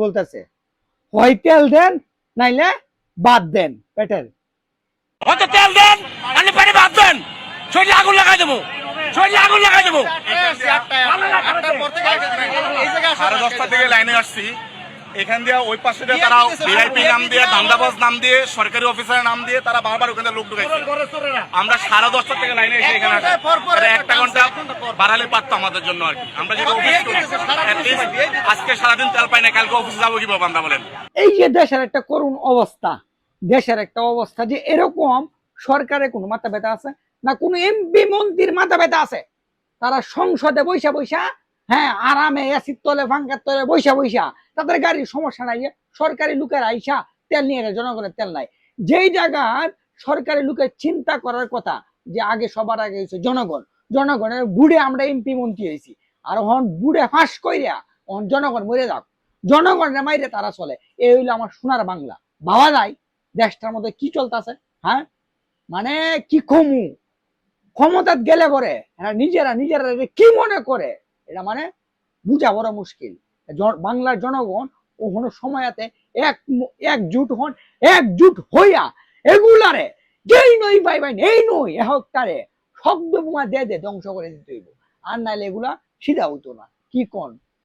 বলতেছে হয় তেল দেন নাইলে বাদ দেন পেটের। হয়তো তেল দেন নাহলে পানি বাদ দেন, শরীরে আগুন লাগাই দেবো, শরীরে আগুন লাগাই দেবো। 10:30 থেকে লাইনে আসছি, এখান দিয়ে ওই পাশে দিয়ে তারা ভিআইপি নাম দিয়ে, ধান্দাবাজ নাম দিয়ে, সরকারি অফিসারের নাম দিয়ে তারা বারবার ওখানে লোক ঢুকাইছে। আমরা 10:30 থেকে লাইনে এসে এখানে আসি, 1 ঘন্টা বাড়ালে পারতো আমাদের জন্য আর কি। আমরা যদি অফিস করি, আজকে সারাদিন তেল পাই না, কালকে অফিসে যাবো কিভাবে আমরা বলেন? এই যে দেশের একটা করুণ অবস্থা, দেশের একটা অবস্থা যে এরকম সরকারের কোনো মাথা ব্যথা আছে না, কোনো এমপি মন্ত্রীর মাথা ব্যথা আছে? তারা সংসদে বৈশা বৈশা, হ্যাঁ আরামে এসির তলে ফাঙ্কার তলে বৈশা বৈশা, তাদের গাড়ির সমস্যা নাই, সরকারি লোকের আইসা তেল নিয়ে গেলে জনগণের তেল নাই। যেই জায়গার সরকারি লোকের চিন্তা করার কথা যে আগে সবার আগে হয়েছে জনগণ, জনগণের বুড়ে আমরা এমপি মন্ত্রী হয়েছি, আর হন বুড়ে ফাঁস কইরা হন জনগণ মরে যাক, জনগণের মাইরে তারা চলে। এই হইলো আমার সোনার বাংলা। ভাবা যায় দেশটার মধ্যে কি চলতেছে? হ্যাঁ মানে কি কমু ক্ষমতা গেলে পরে নিজেরা নিজেরা কি মনে করে এটা মানে বুঝা বড় মুশকিল। বাংলার জনগণ ওখানে সময়তে একজুট হন, একজুট হইয়া এগুলারে যেই নই ভাই ভাই এই নই একটারে শব্দ বোমা দিয়ে ধ্বংস করে দিতে হইব, আর নাইলে এগুলা সিধা হইতো না। কি কোন?